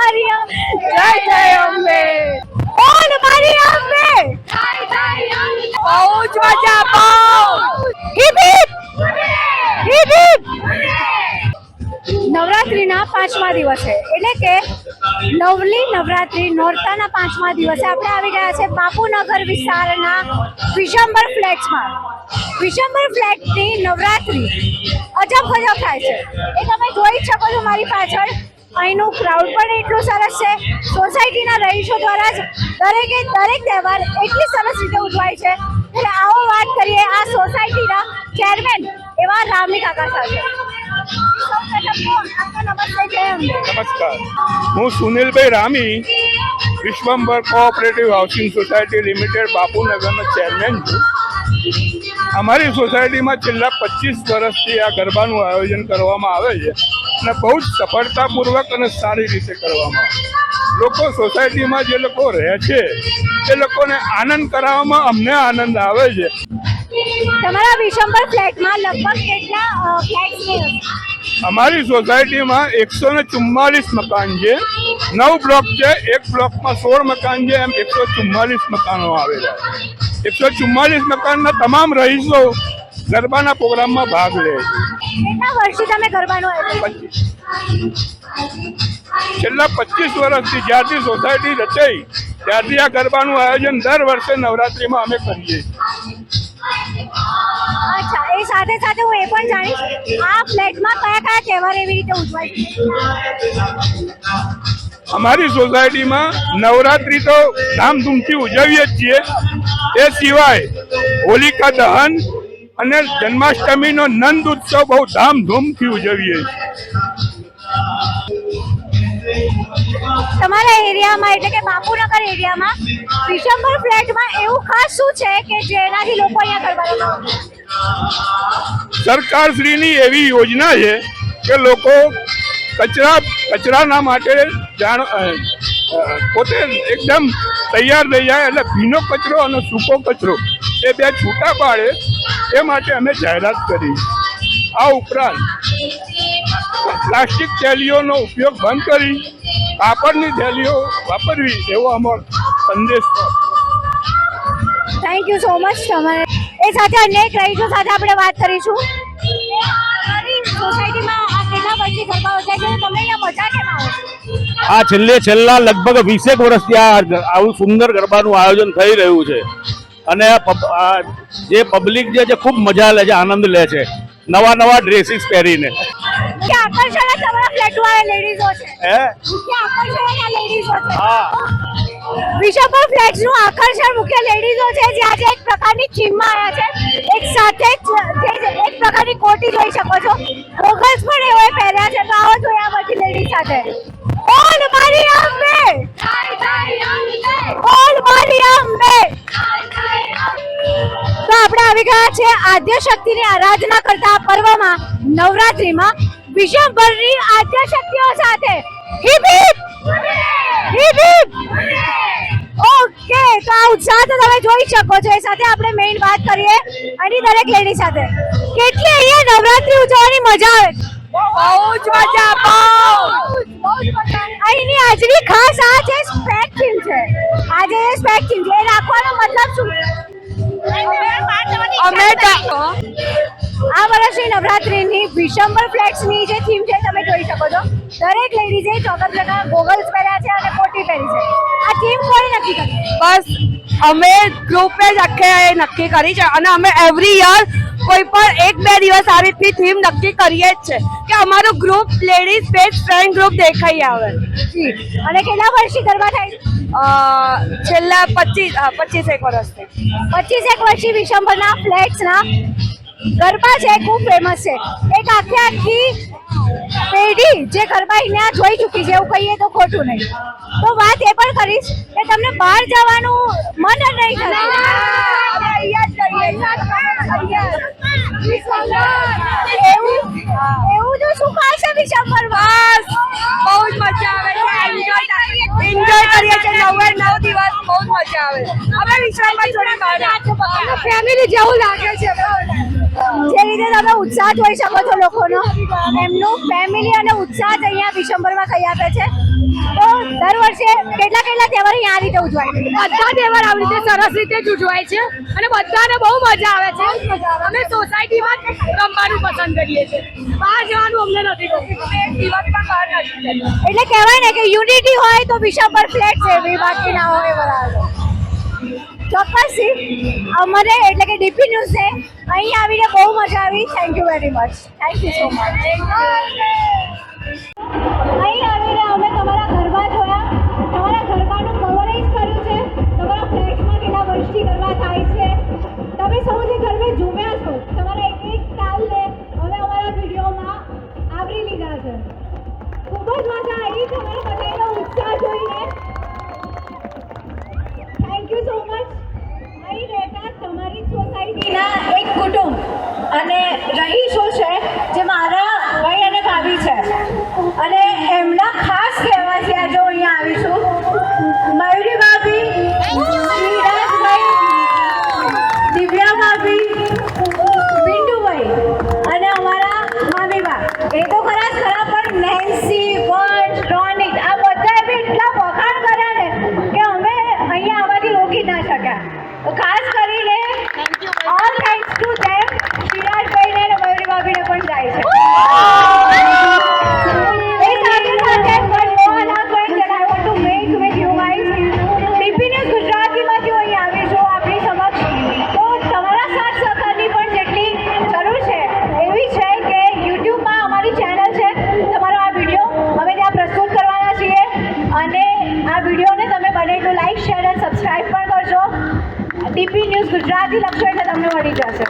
મારી જય જય અંબે બોલ મારી અંબે બહુ જ મજા હિપ હિપ હિપ હિપ નવરાત્રીના 5મા દિવસે એટલે કે નવલી નવરાત્રી નોરતાના 5મા દિવસે આપણે આવી ગયા છે બાપુનગર વિસ્તારના વિશંબર ફ્લેટ્સમાં. વિશંબર ફ્લેટની નવરાત્રી અજબ ગજબ થાય છે એ તમે જોઈ શકો છો મારી પાછળ. અહીંનું ક્રાઉડ પણ એટલું સરસ છે. સોસાયટીના રહીશો દ્વારા જ દરેક તહેવાર એટલી સરસ રીતે ઉજવાય છે. એટલે આવો વાત કરીએ આ સોસાયટીના ચેરમેન એવા રામી કાકા સાથે. નમસ્કાર, હું સુનિલભાઈ Rami, Vishwambhar cooperative housing society limited બાપુનગરનો ચેરમેન છું. અમારી સોસાયટીમાં છેલ્લા 25 વર્ષથી આ ગરબાનું આયોજન કરવામાં આવે છે અને બહુ જ સફળતાપૂર્વક અને સારી રીતે કરવામાં આવે. લોકો સોસાયટીમાં જે લોકો રહે છે એ લોકોને આનંદ કરાવવામાં અમને આનંદ આવે છે. તમારા વિશંબર ફ્લેટમાં લગભગ કેટલા ફ્લેટ્સ છે? અમારી સોસાયટીમાં 144 મકાન છે. 9 બ્લોક છે. એક બ્લોકમાં 16 મકાન છે. એમ 144 મકાનો આવેલા છે. 144 મકાનના તમામ રહીશો ગરબાના પ્રોગ્રામમાં ભાગ લે છે. કેટલા વર્ષથી તમે ગરબાનું આયોજન? છેલ્લા 25 વર્ષથી જ્યારથી સોસાયટી રચાઈ ત્યારથી આ ગરબાનું આયોજન દર વર્ષે નવરાત્રીમાં અમે કરીએ છીએ. અચ્છા, એ સાથે સાથે હું એ પણ જાણીશ આ ફ્લેટમાં કયા કયા તહેવાર એવી રીતે ઉજવાય છે? અમારી સોસાયટીમાં નવરાત્રી તો ધામધૂમથી ઉજવીએ જ છીએ. એ સિવાય હોલિકા દહન અને જન્માષ્ટમીનો નંદ ઉત્સવ બહુ ધામધૂમથી ઉજવીએ છીએ. તમારા એરિયામાં એટલે કે બાપુનગર એરિયામાં વિશંબર ફ્લેટમાં એવું ખાસ શું છે કે જેનાથી લોકો અહીંયા ગરબા રમે? સરકારશ્રીની એવી યોજના છે કે લોકો કચરાના માટે પોતે એકદમ તૈયાર થઈ જાય એટલે ભીનો કચરો અને સૂકો કચરો એ બે છૂટા પાડે એ માટે અમે જાહેરાત કરી. આ ઉપરાંત પ્લાસ્ટિક થેલીઓનો ઉપયોગ બંધ કરી કાપડની થેલીઓ વાપરવી એવો અમારો સંદેશ છે. Thank you so much. તમારે એ સાથે અનેક રહીશો સાથે આપણે વાત કરીશું. સોસાયટીમાં આ કેટલા વર્ષથી ગરબા યોજાય છે? તમને અહીંયા મજા કેમ આવે? આ છેલ્લા લગભગ 20 વર્ષથી આવું સુંદર ગરબાનું આયોજન થઈ રહ્યું છે અને જે પબ્લિક જે છે ખૂબ મજા લે છે, આનંદ લે છે નવા ડ્રેસીસ પહેરીને. મુખ્ય આકર્ષણ તમારા ફ્લેટમાં લેડીઝો છે. મુખ્ય આકર્ષણ લેડીઝો છે. હા, વિશંબર ફ્લેટ્સનું આકર્ષણ મુખ્ય લેડીઝો છે જે આજે એક પ્રકારની થીમમાં આવ્યા છે. એક સાથે એક પ્રકારની કોટી જોઈ શકો છો. ગોગલ્સ પણ એઓએ પહેર્યા છે. તો આવો જોઈએ આ બધી લેડીઝ સાથે. બોલ મારી અંબે બોલ મારી અંબે. તો આપણે આવી ગયા છે આદ્ય શક્તિની આરાધના કરતા આ પર્વમાં નવરાત્રીમાં વિશંભરની આદ્ય શક્તિઓ સાથે. Heap heap heap heap. Okay, તો આ ઉત્સાહ તો તમે જોઈ શકો છો. એ સાથે આપણે મેઇન વાત કરીએ અને દરેક લેડી સાથે કેટલી અહીંયા નવરાત્રી ઉજવવાની મજા આવે છે. બહુ જ મજા. અહીંની આજની ખાસ આ છે સ્પેક થીમ છે. આજે સ્પેક થીમ છે એ રાખવાનો મતલબ શું? આ વર્ષની નવરાત્રીની વિશંબર ફ્લેટ્સની જે થીમ છે તમે જોઈ શકો છો. દરેક લેડીઝે ચોકરના ગોગલ્સ પહેર્યા છે અને કોટી પહેરી છે. આ થીમ કોઈ નક્કી કરી? બસ અમે ગ્રુપે જ આખે નક્કી કરી છે અને અમે એવરી યર કોઈ પણ 1-2 દિવસ આ રીતની થીમ નક્કી કરીએ જ છે કે અમારું group ladies best friend group દેખાઈ આવે. અને કેટલા વર્ષથી ગરબા થાય છે? છેલ્લા 25 વર્ષથી. 25 વર્ષથી વિશંભરના ફ્લેટ્સના ગરબા છે ખૂબ ફેમસ છે. એક આખી પેઢી જે ગરબા અહીંયા જોઈ ચૂકી છે એવું કહીએ તો ખોટું નહીં. તો વાત એ પણ કરીશ કે તમને બહાર જવાનું મન જ નહીં થતું. એવું તો શું ખાશે વિશંભર? બસ બહુ જ મજા આવે છે. એન્જોય કરીએ છીએ 9 દિવસ. બહુ જ મજા આવે. અમે વિશ્વમાં થોડી બહાર ફેમિલી જેવું લાગે છે. જે રીતે તમે ઉત્સાહ જોઈ શકો છો લોકોનો, એમનું ફેમિલી અને ઉત્સાહ જ અહીંયા વિશંભરમાં કહી આપે છે. તો દર વર્ષે કેટલા તહેવાર અહીંયા આ રીતે ઉજવાય છે? બધા તહેવાર આવી રીતે સરસ રીતે જ ઉજવાય છે અને બધાને બહુ મજા આવે છે. અમે સોસાયટીમાં જ રમવાનું પસંદ કરીએ છીએ. બહાર જવાનું અમને નથી ગમતું. અમે એક દિવસ પણ બહાર નથી જતા. એટલે કહેવાય ને કે યુનિટી હોય તો વિશાંબર ફ્લેટ છે, બાકી ના હોય. બરાબર, ચોક્કસથી અમને એટલે કે ડીપી ન્યૂઝને અહીં આવીને બહુ મજા આવી. Thank you very much. Thank you so much. અહીં આવીને અમે તમારા ગરબા જોયા, તમારા ગરબાનું કવરેજ કર્યું છે, તમારા ફ્લેટ્સમાં કેટલા વર્ષથી ગરબા થાય છે, તમે સૌ જે ગરબે ઝૂમ્યા છો, તમારા એક એક તાલને અમે અમારા વિડીયોમાં આવરી લીધા છે. ખૂબ જ મજા આવી તમારા બધાનો ઉત્સાહ જોઈને. Thank you so much. અહીં રહેતા તમારી સોસાયટીના એક કુટુંબ અને રહીશો છે જે મારા ભાઈ અને ભાભી છે અને એમના ખાસ કહેવાથી આ જો અહીંયા આવીશું મયુરી ભાભી, શ્રીરાજભાઈ, દિવ્યા ભાભી, પિન્ટુભાઈ અને અમારા મામીબા. એ તો ખરા જ ખરા, પણ નેન્સી, વંશ, રોનિક આ બધાએ બી એટલા વખાણ કર્યા ને કે અમે અહીંયા આવવાથી રોકી ના શક્યા. તો ખાસ કરીને ઓલ થેન્ક્સ ટુ ધેમ. શ્રીરાજભાઈને અને મયુરી ભાભીને પણ જાય છે. એ સાથે સાથે but no announcement that I want to make with you guys. DP news ગુજરાતીમાંથી હું અહીં આવી છું આપણી સમક્ષ. તો તમારા સાથ સહકારની પણ જેટલી જરૂર છે એવી છે કે યુટ્યુબમાં અમારી ચેનલ છે, તમારો આ વિડીયો અમે ત્યાં પ્રસ્તુત કરવાના છીએ અને આ વિડીયોને તમે બને એટલું લાઈક, શેર અને સબસ્ક્રાઈબ પણ કરજો. ડીપી ન્યૂઝ ગુજરાતી લખશો એટલે તમને મળી જશે.